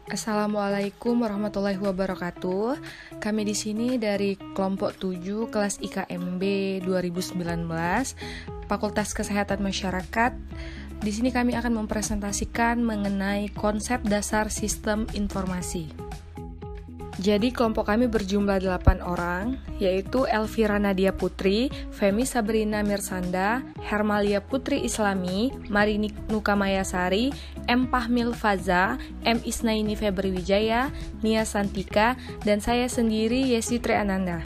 Assalamualaikum warahmatullahi wabarakatuh. Kami di sini dari kelompok 7 kelas IKMB 2019, Fakultas Kesehatan Masyarakat. Di sini kami akan mempresentasikan mengenai konsep dasar sistem informasi. Jadi kelompok kami berjumlah 8 orang, yaitu Elvira Nadia Putri, Femi Sabrina Mirsanda, Hermalia Putri Islami, Marini Nukamayasari, M. Pahmil Faza, M. Isnaini Febri Wijaya, Nia Santika, dan saya sendiri Yesi Triananda.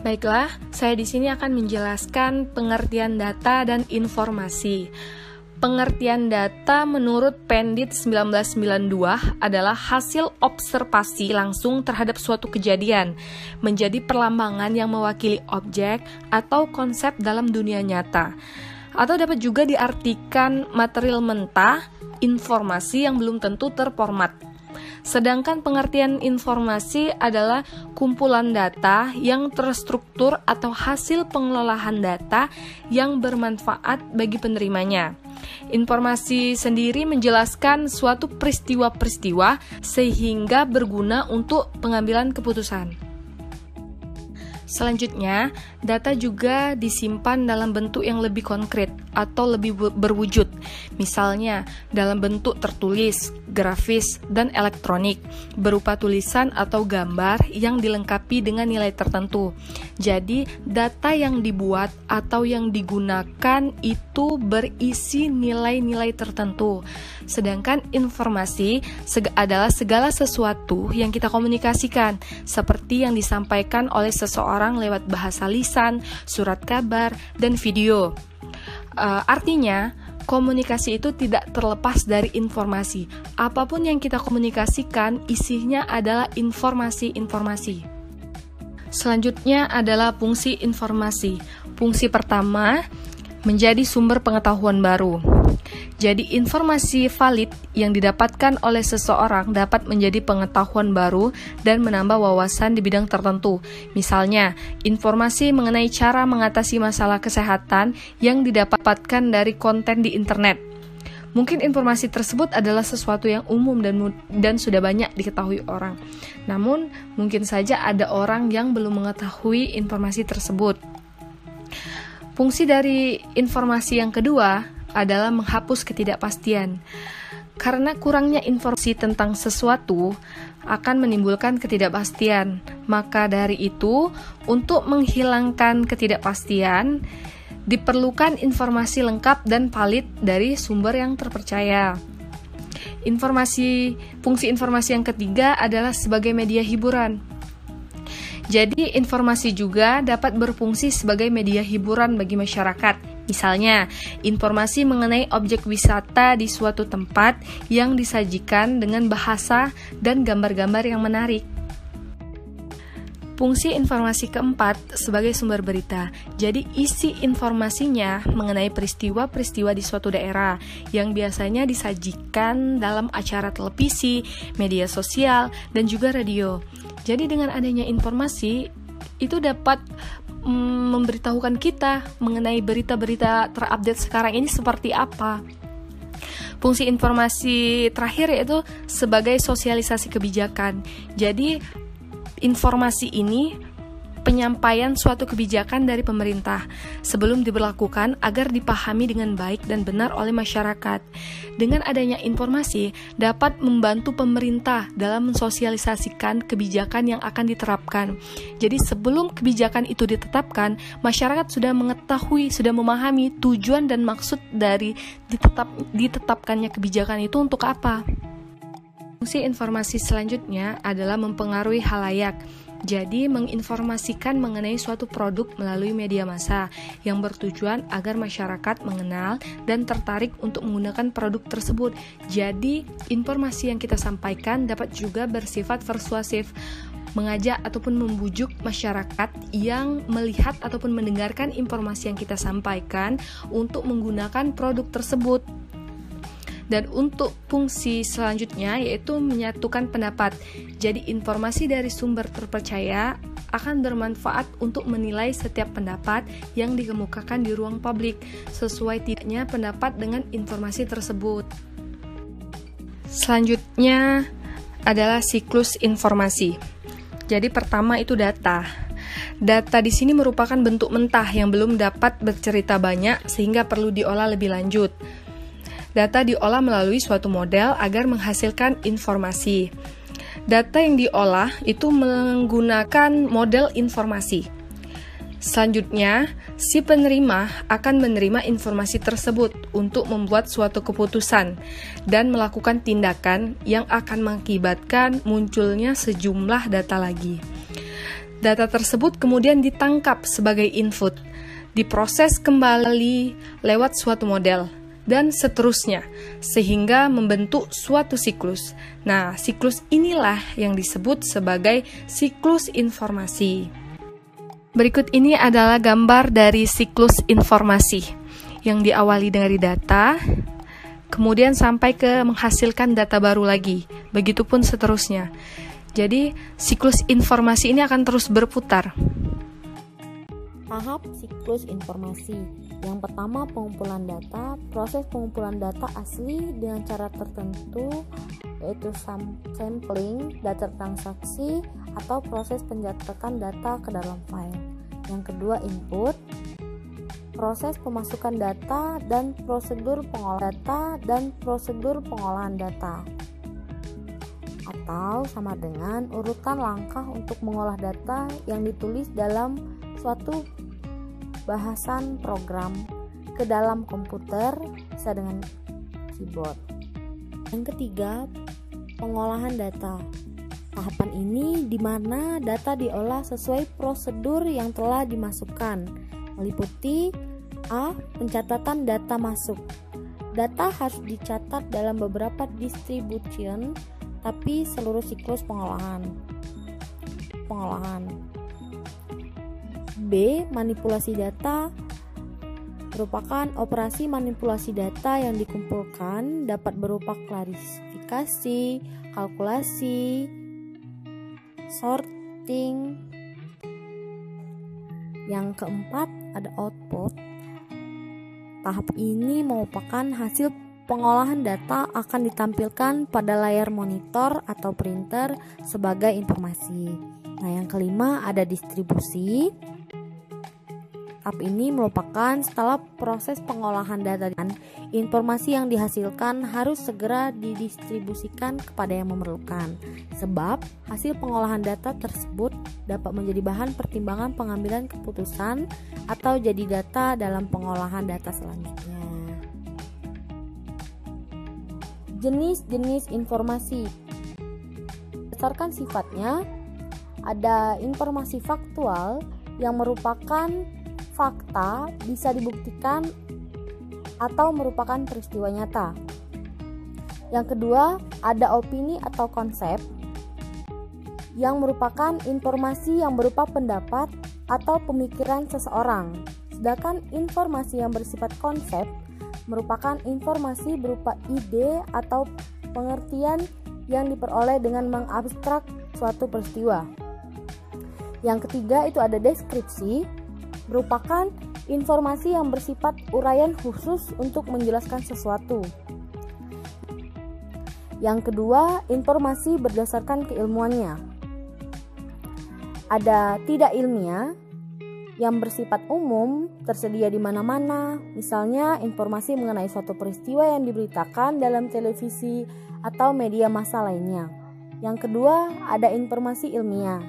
Baiklah, saya di sini akan menjelaskan pengertian data dan informasi. Pengertian data menurut Pendit 1992 adalah hasil observasi langsung terhadap suatu kejadian, menjadi perlambangan yang mewakili objek atau konsep dalam dunia nyata. Atau dapat juga diartikan material mentah, informasi yang belum tentu terformat. Sedangkan pengertian informasi adalah kumpulan data yang terstruktur atau hasil pengelolaan data yang bermanfaat bagi penerimanya. Informasi sendiri menjelaskan suatu peristiwa-peristiwa sehingga berguna untuk pengambilan keputusan. Selanjutnya, data juga disimpan dalam bentuk yang lebih konkret atau lebih berwujud, misalnya dalam bentuk tertulis, grafis, dan elektronik, berupa tulisan atau gambar yang dilengkapi dengan nilai tertentu. Jadi, data yang dibuat atau yang digunakan itu berisi nilai-nilai tertentu. Sedangkan informasi adalah segala sesuatu yang kita komunikasikan, seperti yang disampaikan oleh seseorang lewat bahasa lisan, surat kabar, dan video. Artinya, komunikasi itu tidak terlepas dari informasi. Apapun yang kita komunikasikan, isinya adalah informasi-informasi. Selanjutnya adalah fungsi informasi. Fungsi pertama, menjadi sumber pengetahuan baru. Jadi informasi valid yang didapatkan oleh seseorang dapat menjadi pengetahuan baru dan menambah wawasan di bidang tertentu. Misalnya, informasi mengenai cara mengatasi masalah kesehatan yang didapatkan dari konten di internet. Mungkin informasi tersebut adalah sesuatu yang umum dan sudah banyak diketahui orang. Namun, mungkin saja ada orang yang belum mengetahui informasi tersebut. Fungsi dari informasi yang kedua adalah menghapus ketidakpastian. Karena kurangnya informasi tentang sesuatu akan menimbulkan ketidakpastian. Maka dari itu, untuk menghilangkan ketidakpastian, diperlukan informasi lengkap dan valid dari sumber yang terpercaya. Fungsi informasi yang ketiga adalah sebagai media hiburan. Jadi, informasi juga dapat berfungsi sebagai media hiburan bagi masyarakat. Misalnya, informasi mengenai objek wisata di suatu tempat yang disajikan dengan bahasa dan gambar-gambar yang menarik. Fungsi informasi keempat sebagai sumber berita. Jadi, isi informasinya mengenai peristiwa-peristiwa di suatu daerah yang biasanya disajikan dalam acara televisi, media sosial, dan juga radio. Jadi, dengan adanya informasi, itu dapat memberitahukan kita mengenai berita-berita terupdate sekarang ini seperti apa. Fungsi informasi terakhir yaitu sebagai sosialisasi kebijakan. Jadi, informasi ini penyampaian suatu kebijakan dari pemerintah sebelum diberlakukan agar dipahami dengan baik dan benar oleh masyarakat. Dengan adanya informasi dapat membantu pemerintah dalam mensosialisasikan kebijakan yang akan diterapkan. Jadi sebelum kebijakan itu ditetapkan, masyarakat sudah mengetahui, sudah memahami tujuan dan maksud dari ditetapkannya kebijakan itu untuk apa. Fungsi informasi selanjutnya adalah mempengaruhi halayak. Jadi, menginformasikan mengenai suatu produk melalui media massa yang bertujuan agar masyarakat mengenal dan tertarik untuk menggunakan produk tersebut. Jadi, informasi yang kita sampaikan dapat juga bersifat persuasif, mengajak ataupun membujuk masyarakat yang melihat ataupun mendengarkan informasi yang kita sampaikan untuk menggunakan produk tersebut. Dan untuk fungsi selanjutnya yaitu menyatukan pendapat. Jadi informasi dari sumber terpercaya akan bermanfaat untuk menilai setiap pendapat yang dikemukakan di ruang publik, sesuai tidaknya pendapat dengan informasi tersebut. Selanjutnya adalah siklus informasi. Jadi pertama itu data. Data di sini merupakan bentuk mentah yang belum dapat bercerita banyak sehingga perlu diolah lebih lanjut. Data diolah melalui suatu model agar menghasilkan informasi. Data yang diolah itu menggunakan model informasi. Selanjutnya, si penerima akan menerima informasi tersebut untuk membuat suatu keputusan dan melakukan tindakan yang akan mengakibatkan munculnya sejumlah data lagi. Data tersebut kemudian ditangkap sebagai input, diproses kembali lewat suatu model, dan seterusnya, sehingga membentuk suatu siklus. Nah, siklus inilah yang disebut sebagai siklus informasi. Berikut ini adalah gambar dari siklus informasi yang diawali dari data, kemudian sampai ke menghasilkan data baru lagi, begitupun seterusnya. Jadi, siklus informasi ini akan terus berputar. Tahap siklus informasi. Yang pertama, pengumpulan data. Proses pengumpulan data asli dengan cara tertentu, yaitu sampling, data transaksi, atau proses pencatatan data ke dalam file. Yang kedua, input. Proses pemasukan data dan prosedur pengolahan data. Atau sama dengan urutan langkah untuk mengolah data yang ditulis dalam suatu bahasan program ke dalam komputer, bisa dengan keyboard. Yang ketiga, pengolahan data. Tahapan ini di mana data diolah sesuai prosedur yang telah dimasukkan, meliputi A. Pencatatan data masuk. Data harus dicatat dalam beberapa distribution, tapi seluruh siklus pengolahan. B. Manipulasi data. Merupakan operasi manipulasi data yang dikumpulkan dapat berupa klasifikasi, kalkulasi, sorting. Yang keempat ada output. Tahap ini merupakan hasil pengolahan data akan ditampilkan pada layar monitor atau printer sebagai informasi. Nah, yang kelima ada distribusi. Tahap ini merupakan setelah proses pengolahan data dan informasi yang dihasilkan harus segera didistribusikan kepada yang memerlukan. Sebab hasil pengolahan data tersebut dapat menjadi bahan pertimbangan pengambilan keputusan atau jadi data dalam pengolahan data selanjutnya. Jenis-jenis informasi. Berdasarkan sifatnya, ada informasi faktual yang merupakan fakta, bisa dibuktikan atau merupakan peristiwa nyata. Yang kedua, ada opini atau konsep yang merupakan informasi yang berupa pendapat atau pemikiran seseorang. Sedangkan informasi yang bersifat konsep merupakan informasi berupa ide atau pengertian yang diperoleh dengan mengabstrak suatu peristiwa. Yang ketiga itu ada deskripsi, merupakan informasi yang bersifat uraian khusus untuk menjelaskan sesuatu. Yang kedua, informasi berdasarkan keilmuannya. Ada tidak ilmiah yang bersifat umum, tersedia di mana-mana, misalnya informasi mengenai suatu peristiwa yang diberitakan dalam televisi atau media massa lainnya. Yang kedua, ada informasi ilmiah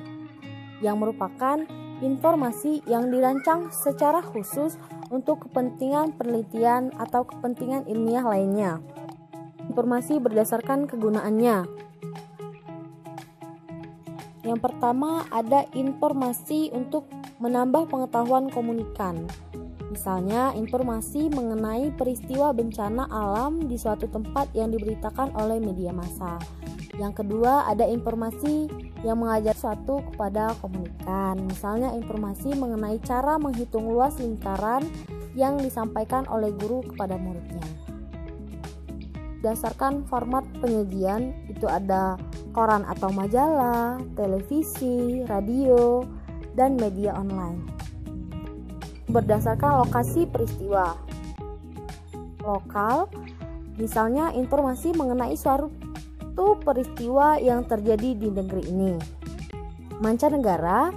yang merupakan informasi yang dirancang secara khusus untuk kepentingan penelitian atau kepentingan ilmiah lainnya. Informasi berdasarkan kegunaannya. Yang pertama ada informasi untuk menambah pengetahuan komunikan. Misalnya informasi mengenai peristiwa bencana alam di suatu tempat yang diberitakan oleh media massa. Yang kedua ada informasi yang mengajar sesuatu kepada komunikan. Misalnya informasi mengenai cara menghitung luas lingkaran yang disampaikan oleh guru kepada muridnya. Berdasarkan format penyajian itu ada koran atau majalah, televisi, radio, dan media online. Berdasarkan lokasi peristiwa. Lokal, misalnya informasi mengenai satu peristiwa yang terjadi di negeri ini. Mancanegara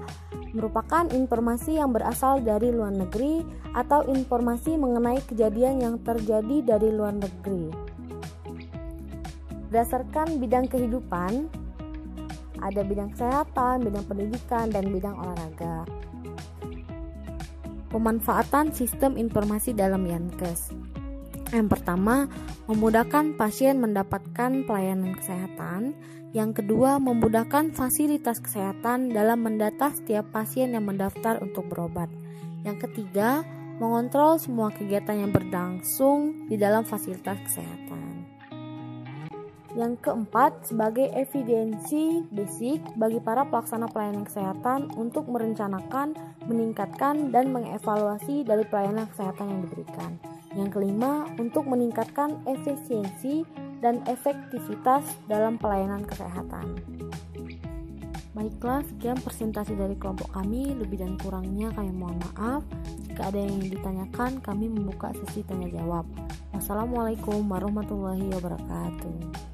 merupakan informasi yang berasal dari luar negeri atau informasi mengenai kejadian yang terjadi dari luar negeri. Berdasarkan bidang kehidupan, ada bidang kesehatan, bidang pendidikan, dan bidang olahraga. Pemanfaatan sistem informasi dalam Yankes. Yang pertama, memudahkan pasien mendapatkan pelayanan kesehatan. Yang kedua, memudahkan fasilitas kesehatan dalam mendata setiap pasien yang mendaftar untuk berobat. Yang ketiga, mengontrol semua kegiatan yang berlangsung di dalam fasilitas kesehatan. Yang keempat, sebagai evidensi basic bagi para pelaksana pelayanan kesehatan untuk merencanakan, meningkatkan, dan mengevaluasi dari pelayanan kesehatan yang diberikan. Yang kelima, untuk meningkatkan efisiensi dan efektivitas dalam pelayanan kesehatan. Baiklah, sekian presentasi dari kelompok kami. Lebih dan kurangnya kami mohon maaf. Jika ada yang ingin ditanyakan, kami membuka sesi tanya jawab. Wassalamualaikum warahmatullahi wabarakatuh.